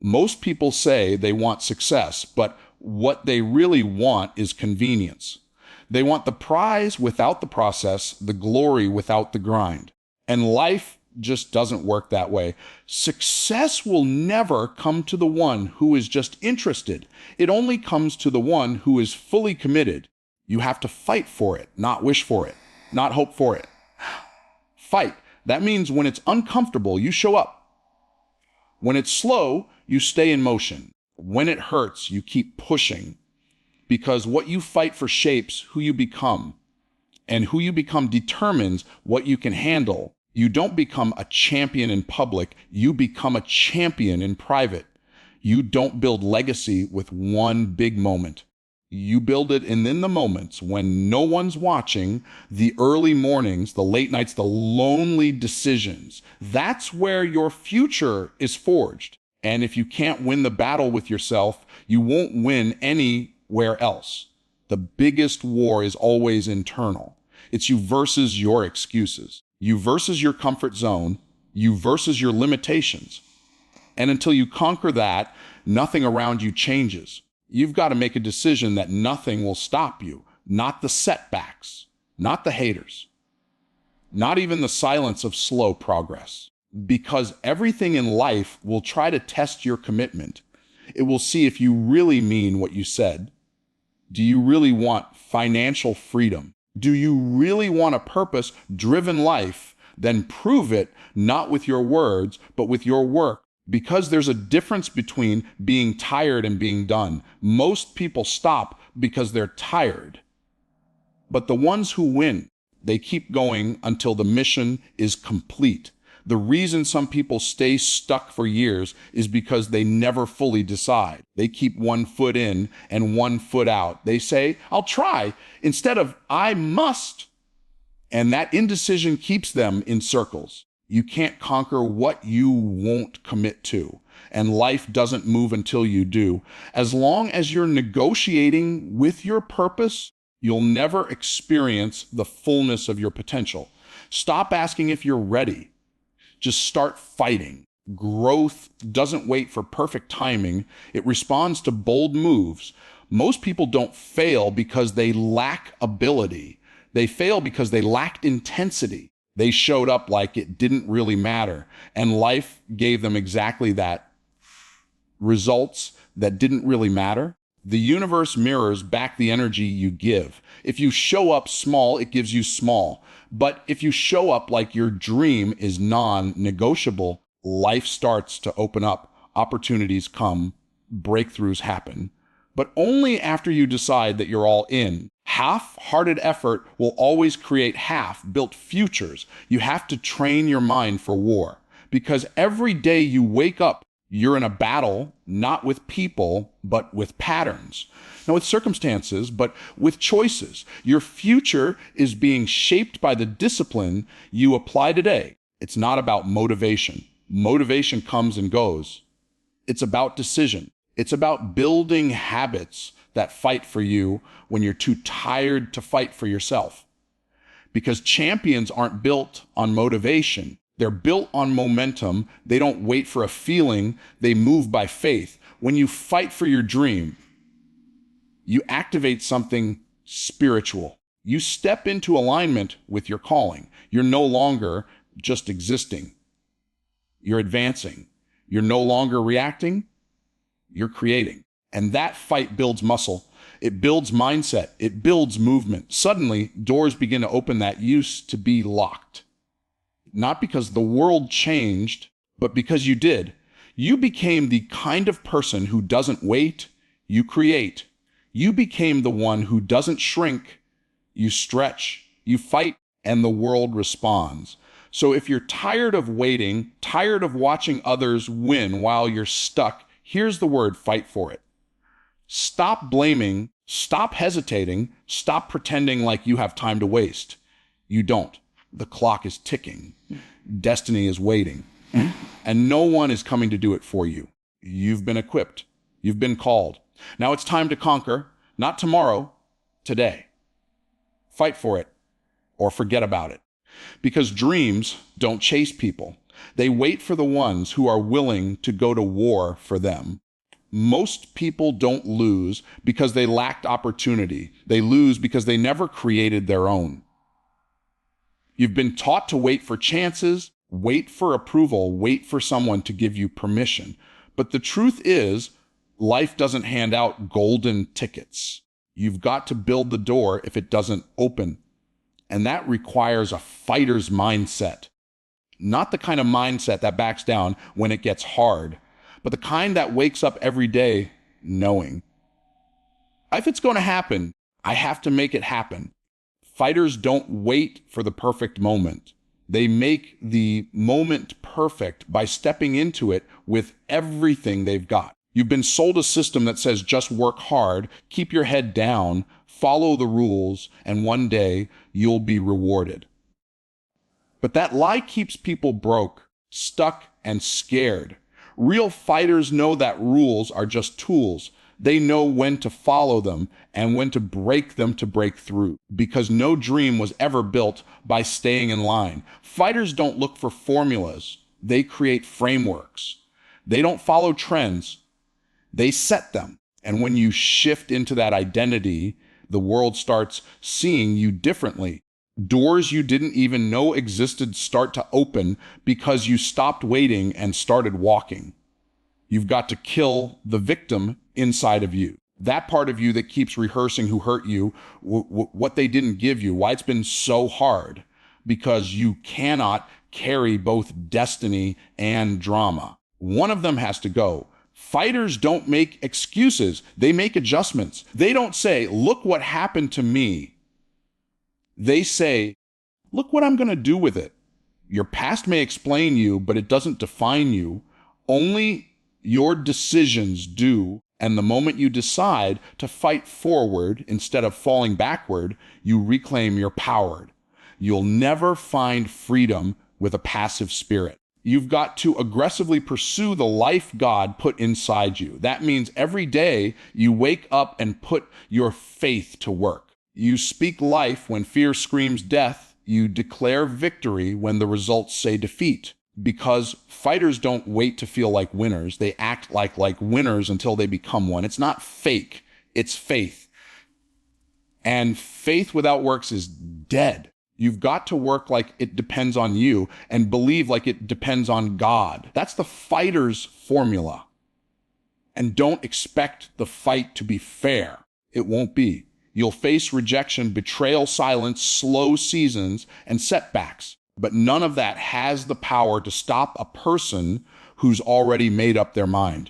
Most people say they want success, but what they really want is convenience. They want the prize without the process, the glory without the grind. And life just doesn't work that way. Success will never come to the one who is just interested. It only comes to the one who is fully committed. You have to fight for it, not wish for it, not hope for it. Fight. That means when it's uncomfortable, you show up. When it's slow, you stay in motion. When it hurts, you keep pushing. Because what you fight for shapes who you become. And who you become determines what you can handle. You don't become a champion in public, you become a champion in private. You don't build legacy with one big moment. You build it in the moments when no one's watching, the early mornings, the late nights, the lonely decisions. That's where your future is forged. And if you can't win the battle with yourself, you won't win anywhere else. The biggest war is always internal. It's you versus your excuses. You versus your comfort zone, you versus your limitations. And until you conquer that, nothing around you changes. You've got to make a decision that nothing will stop you, not the setbacks, not the haters, not even the silence of slow progress. Because everything in life will try to test your commitment. It will see if you really mean what you said. Do you really want financial freedom? Do you really want a purpose-driven life? Then prove it, not with your words, but with your work. Because there's a difference between being tired and being done. Most people stop because they're tired. But the ones who win, they keep going until the mission is complete. The reason some people stay stuck for years is because they never fully decide. They keep one foot in and one foot out. They say, I'll try, instead of I must. And that indecision keeps them in circles. You can't conquer what you won't commit to. And life doesn't move until you do. As long as you're negotiating with your purpose, you'll never experience the fullness of your potential. Stop asking if you're ready. Just start fighting. Growth doesn't wait for perfect timing. It responds to bold moves. Most people don't fail because they lack ability. They fail because they lacked intensity. They showed up like it didn't really matter. And life gave them exactly that. Results that didn't really matter. The universe mirrors back the energy you give. If you show up small, it gives you small. But if you show up like your dream is non-negotiable, life starts to open up, opportunities come, breakthroughs happen. But only after you decide that you're all in. Half-hearted effort will always create half-built futures. You have to train your mind for war. Because every day you wake up, you're in a battle, not with people, but with patterns. Not with circumstances, but with choices. Your future is being shaped by the discipline you apply today. It's not about motivation. Motivation comes and goes. It's about decision. It's about building habits that fight for you when you're too tired to fight for yourself. Because champions aren't built on motivation. They're built on momentum. They don't wait for a feeling. They move by faith. When you fight for your dream, you activate something spiritual. You step into alignment with your calling. You're no longer just existing. You're advancing. You're no longer reacting. You're creating. And that fight builds muscle. It builds mindset. It builds movement. Suddenly, doors begin to open that used to be locked. Not because the world changed, but because you did. You became the kind of person who doesn't wait, you create. You became the one who doesn't shrink, you stretch, you fight, and the world responds. So if you're tired of waiting, tired of watching others win while you're stuck, here's the word: fight for it. Stop blaming, stop hesitating, stop pretending like you have time to waste. You don't. The clock is ticking. Destiny is waiting. And no one is coming to do it for you. You've been equipped. You've been called. Now it's time to conquer, not tomorrow, today. Fight for it or forget about it. Because dreams don't chase people. They wait for the ones who are willing to go to war for them. Most people don't lose because they lacked opportunity. They lose because they never created their own. You've been taught to wait for chances, wait for approval, wait for someone to give you permission. But the truth is, life doesn't hand out golden tickets. You've got to build the door if it doesn't open. And that requires a fighter's mindset. Not the kind of mindset that backs down when it gets hard, but the kind that wakes up every day knowing, if it's going to happen, I have to make it happen. Fighters don't wait for the perfect moment. They make the moment perfect by stepping into it with everything they've got. You've been sold a system that says just work hard, keep your head down, follow the rules, and one day you'll be rewarded. But that lie keeps people broke, stuck, and scared. Real fighters know that rules are just tools. They know when to follow them and when to break them to break through, because no dream was ever built by staying in line. Fighters don't look for formulas. They create frameworks. They don't follow trends. They set them. And when you shift into that identity, the world starts seeing you differently. Doors you didn't even know existed start to open because you stopped waiting and started walking. You've got to kill the victim inside of you. That part of you that keeps rehearsing who hurt you, what they didn't give you, why it's been so hard, because you cannot carry both destiny and drama. One of them has to go. Fighters don't make excuses. They make adjustments. They don't say, look what happened to me. They say, look what I'm going to do with it. Your past may explain you, but it doesn't define you. Only your decisions do. And the moment you decide to fight forward instead of falling backward, you reclaim your power. You'll never find freedom with a passive spirit. You've got to aggressively pursue the life God put inside you. That means every day you wake up and put your faith to work. You speak life when fear screams death. You declare victory when the results say defeat. Because fighters don't wait to feel like winners. They act like winners until they become one. It's not fake. It's faith. And faith without works is dead. You've got to work like it depends on you and believe like it depends on God. That's the fighter's formula. And don't expect the fight to be fair. It won't be. You'll face rejection, betrayal, silence, slow seasons, and setbacks. But none of that has the power to stop a person who's already made up their mind.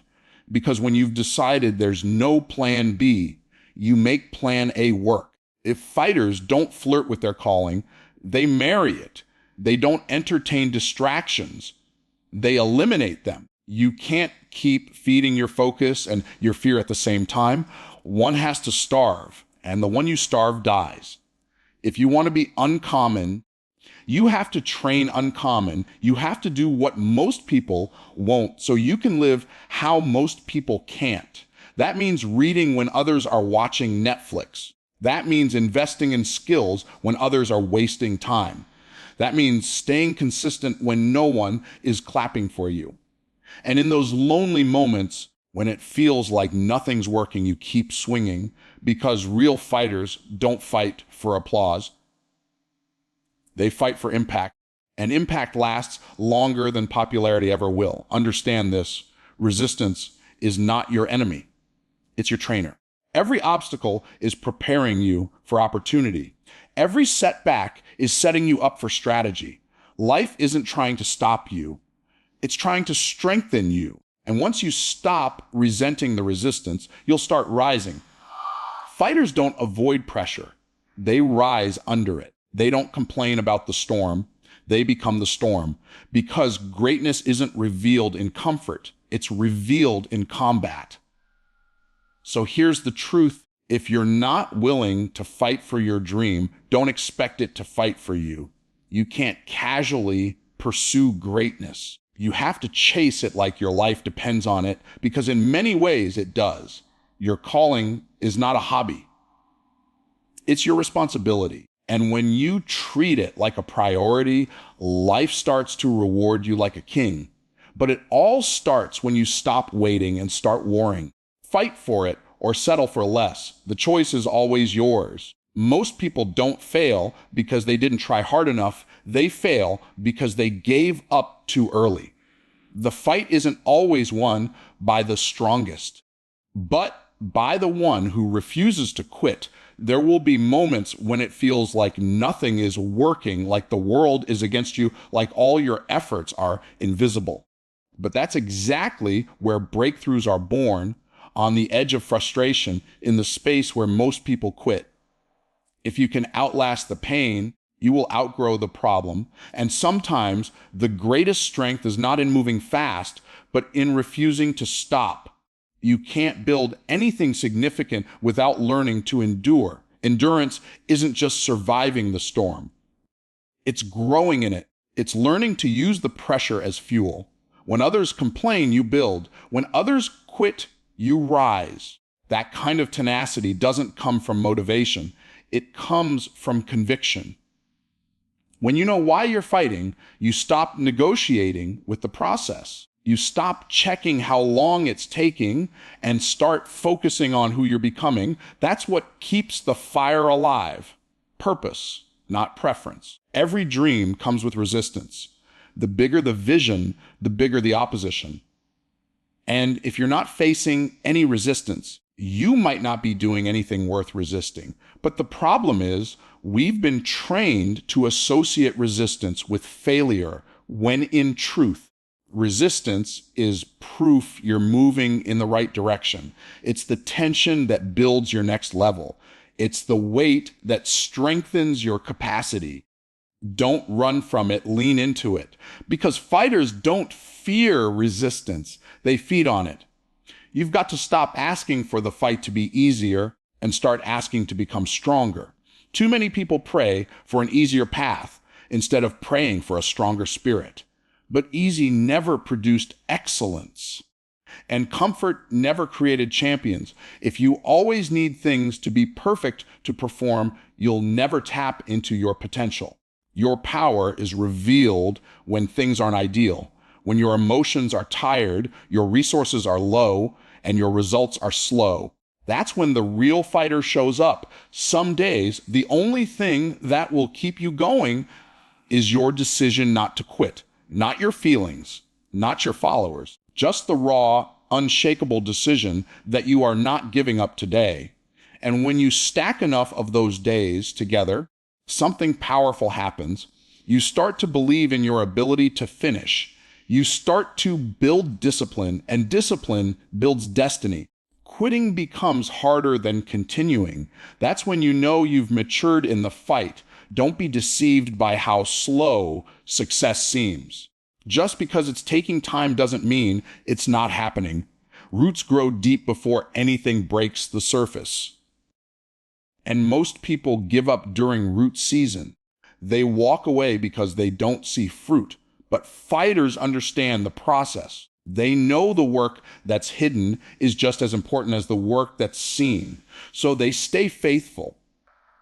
Because when you've decided there's no plan B, you make plan A work. If fighters don't flirt with their calling, they marry it. They don't entertain distractions. They eliminate them. You can't keep feeding your focus and your fear at the same time. One has to starve, and the one you starve dies. If you want to be uncommon, you have to train uncommon. You have to do what most people won't, so you can live how most people can't. That means reading when others are watching Netflix. That means investing in skills when others are wasting time. That means staying consistent when no one is clapping for you. And in those lonely moments, when it feels like nothing's working, you keep swinging, because real fighters don't fight for applause. They fight for impact, and impact lasts longer than popularity ever will. Understand this. Resistance is not your enemy. It's your trainer. Every obstacle is preparing you for opportunity. Every setback is setting you up for strategy. Life isn't trying to stop you. It's trying to strengthen you. And once you stop resenting the resistance, you'll start rising. Fighters don't avoid pressure. They rise under it. They don't complain about the storm. They become the storm. Because greatness isn't revealed in comfort. It's revealed in combat. So here's the truth. If you're not willing to fight for your dream, don't expect it to fight for you. You can't casually pursue greatness. You have to chase it like your life depends on it, because in many ways it does. Your calling is not a hobby. It's your responsibility. And when you treat it like a priority, life starts to reward you like a king. But it all starts when you stop waiting and start warring. Fight for it or settle for less. The choice is always yours. Most people don't fail because they didn't try hard enough. They fail because they gave up too early. The fight isn't always won by the strongest, but by the one who refuses to quit. There will be moments when it feels like nothing is working, like the world is against you, like all your efforts are invisible. But that's exactly where breakthroughs are born, on the edge of frustration, in the space where most people quit. If you can outlast the pain, you will outgrow the problem. And sometimes the greatest strength is not in moving fast, but in refusing to stop. You can't build anything significant without learning to endure. Endurance isn't just surviving the storm. It's growing in it. It's learning to use the pressure as fuel. When others complain, you build. When others quit, you rise. That kind of tenacity doesn't come from motivation. It comes from conviction. When you know why you're fighting, you stop negotiating with the process. You stop checking how long it's taking and start focusing on who you're becoming. That's what keeps the fire alive. Purpose, not preference. Every dream comes with resistance. The bigger the vision, the bigger the opposition. And if you're not facing any resistance, you might not be doing anything worth resisting. But the problem is, we've been trained to associate resistance with failure, when in truth, resistance is proof you're moving in the right direction. It's the tension that builds your next level. It's the weight that strengthens your capacity. Don't run from it, lean into it. Because fighters don't fear resistance, they feed on it. You've got to stop asking for the fight to be easier and start asking to become stronger. Too many people pray for an easier path instead of praying for a stronger spirit. But easy never produced excellence, and comfort never created champions. If you always need things to be perfect to perform, you'll never tap into your potential. Your power is revealed when things aren't ideal, when your emotions are tired, your resources are low, and your results are slow. That's when the real fighter shows up. Some days, the only thing that will keep you going is your decision not to quit. Not your feelings, not your followers, just the raw, unshakable decision that you are not giving up today. And when you stack enough of those days together, something powerful happens. You start to believe in your ability to finish. You start to build discipline, and discipline builds destiny. Quitting becomes harder than continuing. That's when you know you've matured in the fight. Don't be deceived by how slow success seems. Just because it's taking time doesn't mean it's not happening. Roots grow deep before anything breaks the surface. And most people give up during root season. They walk away because they don't see fruit. But fighters understand the process. They know the work that's hidden is just as important as the work that's seen. So they stay faithful.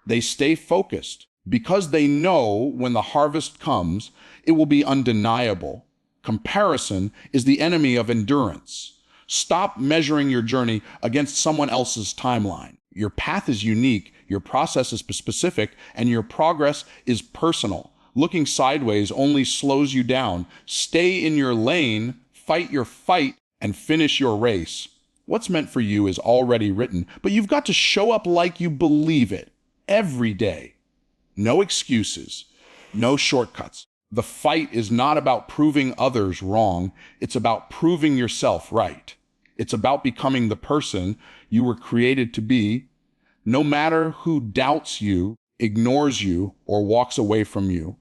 They stay focused because they know when the harvest comes, it will be undeniable. Comparison is the enemy of endurance. Stop measuring your journey against someone else's timeline. Your path is unique, your process is specific, and your progress is personal. Looking sideways only slows you down. Stay in your lane, fight your fight, and finish your race. What's meant for you is already written, but you've got to show up like you believe it every day. No excuses, no shortcuts. The fight is not about proving others wrong. It's about proving yourself right. It's about becoming the person you were created to be, no matter who doubts you, ignores you, or walks away from you.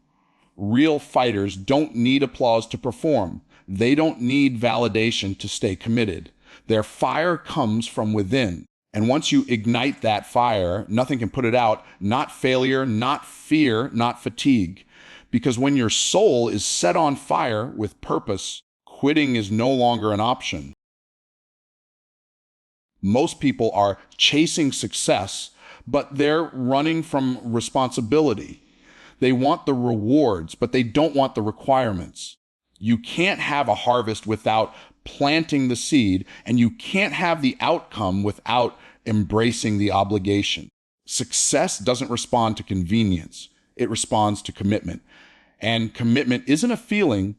Real fighters don't need applause to perform. They don't need validation to stay committed. Their fire comes from within. And once you ignite that fire, nothing can put it out. Not failure, not fear, not fatigue. Because when your soul is set on fire with purpose, quitting is no longer an option. Most people are chasing success, but they're running from responsibility. They want the rewards, but they don't want the requirements. You can't have a harvest without planting the seed, and you can't have the outcome without embracing the obligation. Success doesn't respond to convenience. It responds to commitment. And commitment isn't a feeling.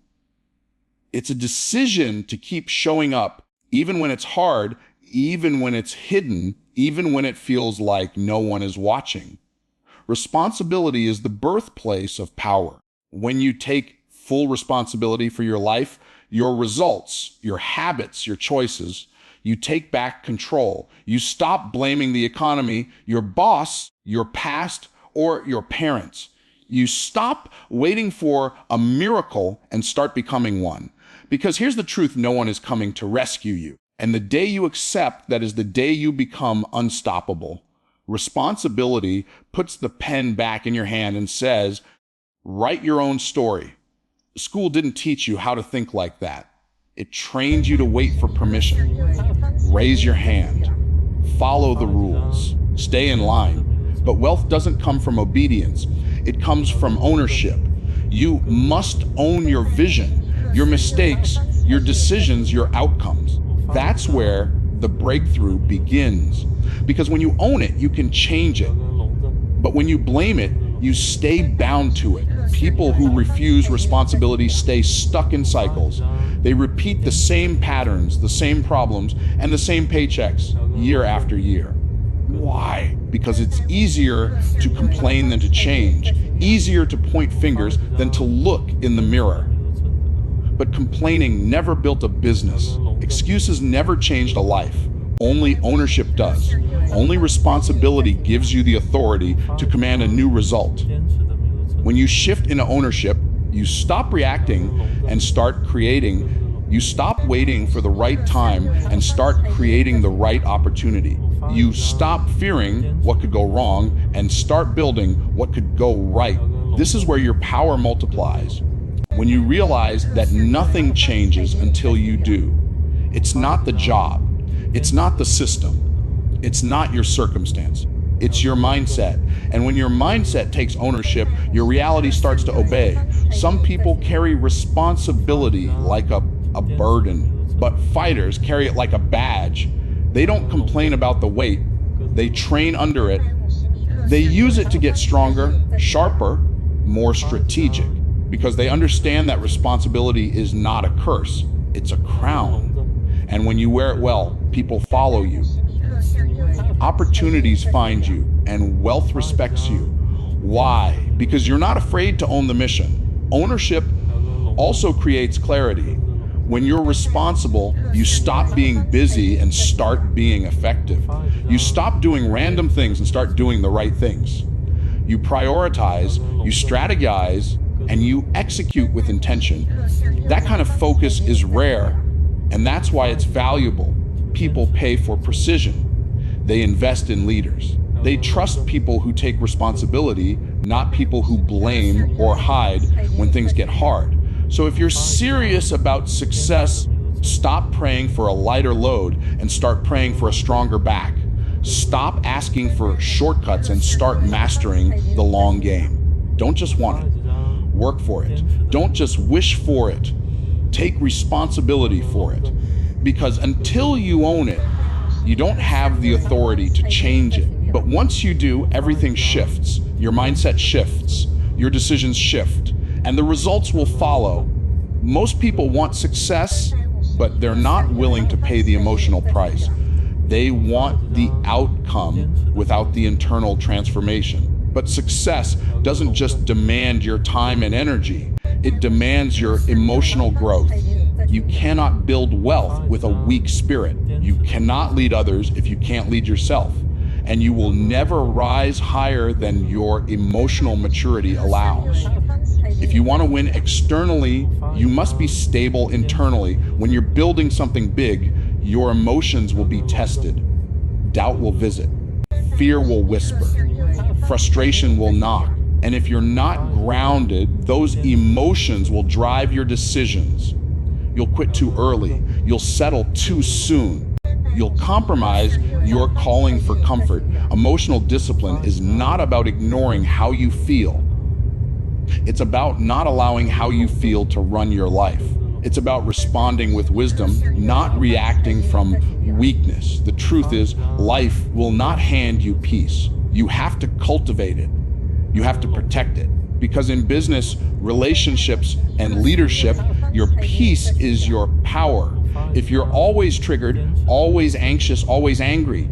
It's a decision to keep showing up, even when it's hard, even when it's hidden, even when it feels like no one is watching. Responsibility is the birthplace of power. When you take full responsibility for your life, your results, your habits, your choices, you take back control. You stop blaming the economy, your boss, your past, or your parents. You stop waiting for a miracle and start becoming one. Because here's the truth, no one is coming to rescue you. And the day you accept that is the day you become unstoppable. Responsibility puts the pen back in your hand and says, write your own story. School didn't teach you how to think like that. It trained you to wait for permission. Raise your hand. Follow the rules. Stay in line. But wealth doesn't come from obedience. It comes from ownership. You must own your vision, your mistakes, your decisions, your outcomes. That's where the breakthrough begins. Because when you own it, you can change it. But when you blame it, you stay bound to it. People who refuse responsibility stay stuck in cycles. They repeat the same patterns, the same problems, and the same paychecks year after year. Why? Because it's easier to complain than to change, easier to point fingers than to look in the mirror. But complaining never built a business. Excuses never changed a life. Only ownership does. Only responsibility gives you the authority to command a new result. When you shift into ownership, you stop reacting and start creating. You stop waiting for the right time and start creating the right opportunity. You stop fearing what could go wrong and start building what could go right. This is where your power multiplies. When you realize that nothing changes until you do. It's not the job. It's not the system. It's not your circumstance. It's your mindset. And when your mindset takes ownership, your reality starts to obey. Some people carry responsibility like a burden, but fighters carry it like a badge. They don't complain about the weight. They train under it. They use it to get stronger, sharper, more strategic, because they understand that responsibility is not a curse. It's a crown. And when you wear it well, people follow you. Opportunities find you, and wealth respects you. Why? Because you're not afraid to own the mission. Ownership also creates clarity. When you're responsible, you stop being busy and start being effective. You stop doing random things and start doing the right things. You prioritize, you strategize, and you execute with intention. That kind of focus is rare, and that's why it's valuable. People pay for precision. They invest in leaders. They trust people who take responsibility, not people who blame or hide when things get hard. So if you're serious about success, stop praying for a lighter load and start praying for a stronger back. Stop asking for shortcuts and start mastering the long game. Don't just want it. Work for it. Don't just wish for it. Take responsibility for it. Because until you own it, you don't have the authority to change it. But once you do, everything shifts. Your mindset shifts. Your decisions shift. And the results will follow. Most people want success, but they're not willing to pay the emotional price. They want the outcome without the internal transformation. But success doesn't just demand your time and energy. It demands your emotional growth. You cannot build wealth with a weak spirit. You cannot lead others if you can't lead yourself. And you will never rise higher than your emotional maturity allows. If you want to win externally, you must be stable internally. When you're building something big, your emotions will be tested. Doubt will visit. Fear will whisper. Frustration will knock. And if you're not grounded, those emotions will drive your decisions. You'll quit too early. You'll settle too soon. You'll compromise your calling for comfort. Emotional discipline is not about ignoring how you feel. It's about not allowing how you feel to run your life. It's about responding with wisdom, not reacting from weakness. The truth is, life will not hand you peace. You have to cultivate it. You have to protect it. Because in business, relationships, and leadership, your peace is your power. If you're always triggered, always anxious, always angry,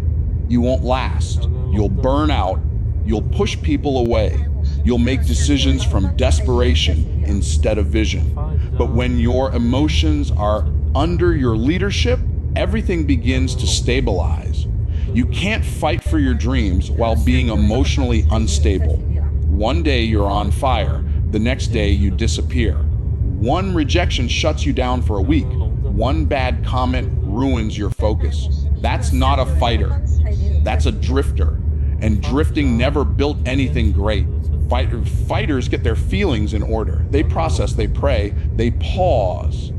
you won't last. You'll burn out. You'll push people away. You'll make decisions from desperation instead of vision. But when your emotions are under your leadership, everything begins to stabilize. You can't fight for your dreams while being emotionally unstable. One day you're on fire, the next day you disappear. One rejection shuts you down for a week. One bad comment ruins your focus. That's not a fighter. That's a drifter. And drifting never built anything great. Fighters get their feelings in order. They process, they pray, they pause,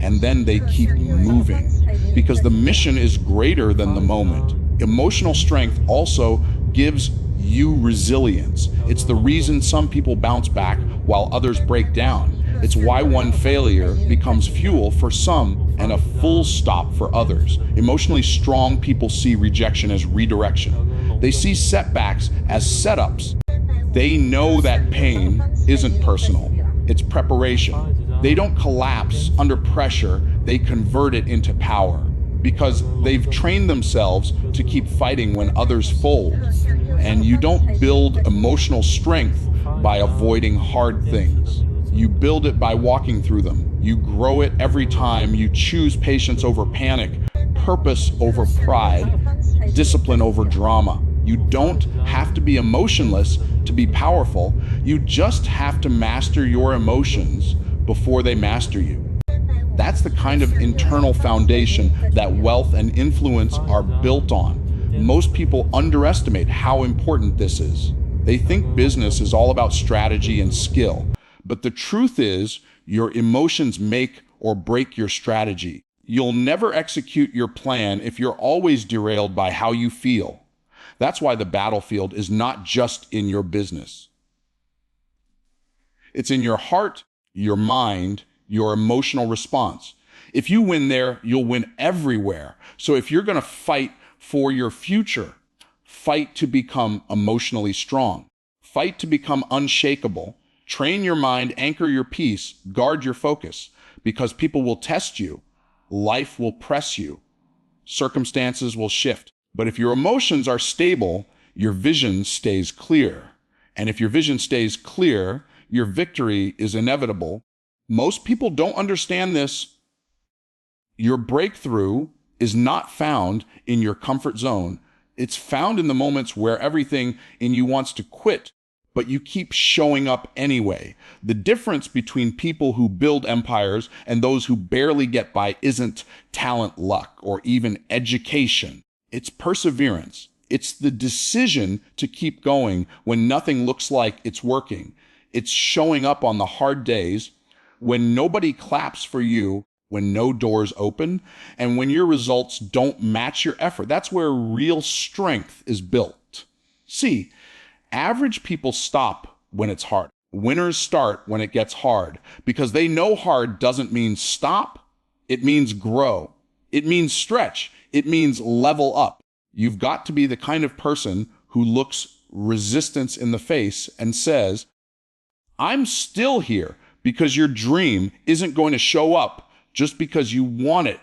and then they keep moving. Because the mission is greater than the moment. Emotional strength also gives you resilience. It's the reason some people bounce back while others break down. It's why one failure becomes fuel for some and a full stop for others. Emotionally strong people see rejection as redirection. They see setbacks as setups. They know that pain isn't personal. It's preparation. They don't collapse under pressure. They convert it into power because they've trained themselves to keep fighting when others fold. And you don't build emotional strength by avoiding hard things. You build it by walking through them. You grow it every time you choose patience over panic, purpose over pride, discipline over drama. You don't have to be emotionless to be powerful. You just have to master your emotions before they master you. That's the kind of internal foundation that wealth and influence are built on. Most people underestimate how important this is. They think business is all about strategy and skill. But the truth is, your emotions make or break your strategy. You'll never execute your plan if you're always derailed by how you feel. That's why the battlefield is not just in your business. It's in your heart, your mind, your emotional response. If you win there, you'll win everywhere. So if you're going to fight for your future, fight to become emotionally strong. Fight to become unshakable. Train your mind, anchor your peace, guard your focus, because people will test you. Life will press you. Circumstances will shift. But if your emotions are stable, your vision stays clear. And if your vision stays clear, your victory is inevitable. Most people don't understand this. Your breakthrough is not found in your comfort zone. It's found in the moments where everything in you wants to quit, but you keep showing up anyway. The difference between people who build empires and those who barely get by isn't talent, luck, or even education. It's perseverance. It's the decision to keep going when nothing looks like it's working. It's showing up on the hard days when nobody claps for you, when no doors open, and when your results don't match your effort. That's where real strength is built. See, average people stop when it's hard. Winners start when it gets hard because they know hard doesn't mean stop. It means grow. It means stretch. It means level up. You've got to be the kind of person who looks resistance in the face and says, I'm still here because your dream isn't going to show up just because you want it.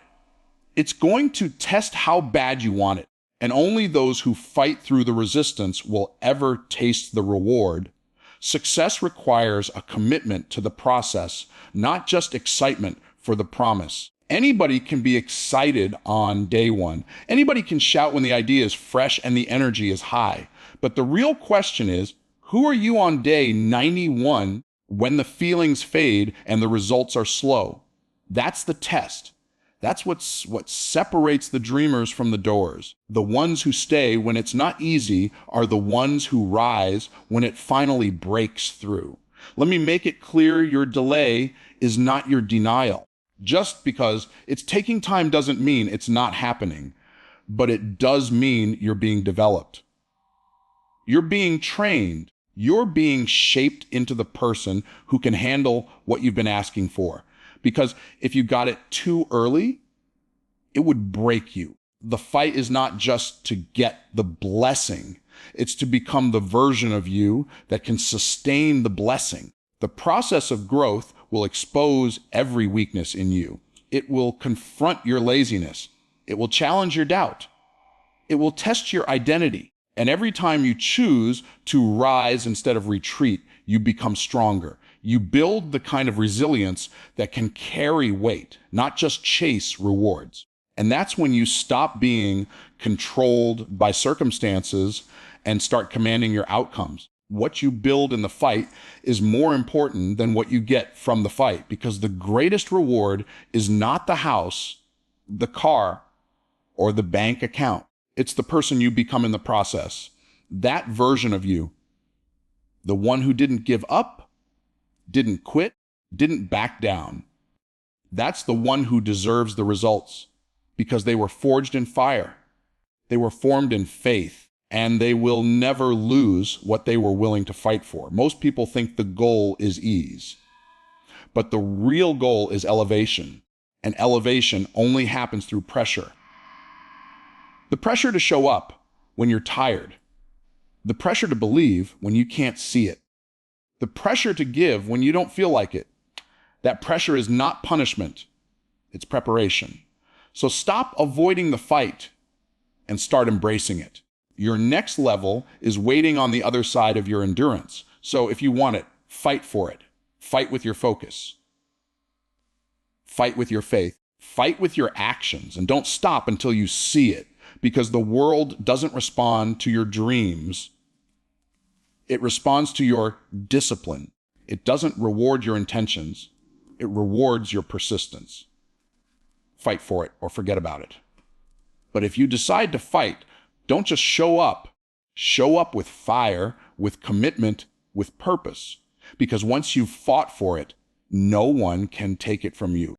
It's going to test how bad you want it. And only those who fight through the resistance will ever taste the reward. Success requires a commitment to the process, not just excitement for the promise. Anybody can be excited on day one. Anybody can shout when the idea is fresh and the energy is high. But the real question is, who are you on day 91 when the feelings fade and the results are slow? That's the test. That's what separates the dreamers from the doers. The ones who stay when it's not easy are the ones who rise when it finally breaks through. Let me make it clear, your delay is not your denial. Just because it's taking time doesn't mean it's not happening. but it does mean you're being developed. You're being trained. You're being shaped into the person who can handle what you've been asking for. Because if you got it too early, it would break you. The fight is not just to get the blessing. It's to become the version of you that can sustain the blessing. The process of growth will expose every weakness in you. It will confront your laziness. It will challenge your doubt. It will test your identity. And every time you choose to rise instead of retreat, you become stronger. You build the kind of resilience that can carry weight, not just chase rewards. And that's when you stop being controlled by circumstances and start commanding your outcomes. What you build in the fight is more important than what you get from the fight, because the greatest reward is not the house, the car, or the bank account. It's the person you become in the process. That version of you, the one who didn't give up, didn't quit, didn't back down. That's the one who deserves the results, because they were forged in fire. They were formed in faith, and they will never lose what they were willing to fight for. Most people think the goal is ease, but the real goal is elevation, and elevation only happens through pressure. The pressure to show up when you're tired. The pressure to believe when you can't see it. The pressure to give when you don't feel like it. That pressure is not punishment. It's preparation. So stop avoiding the fight and start embracing it. Your next level is waiting on the other side of your endurance. So if you want it, fight for it. Fight with your focus. Fight with your faith. Fight with your actions, and don't stop until you see it. Because the world doesn't respond to your dreams. It responds to your discipline. It doesn't reward your intentions. It rewards your persistence. Fight for it or forget about it. But if you decide to fight, don't just show up. Show up with fire, with commitment, with purpose. Because once you've fought for it, no one can take it from you.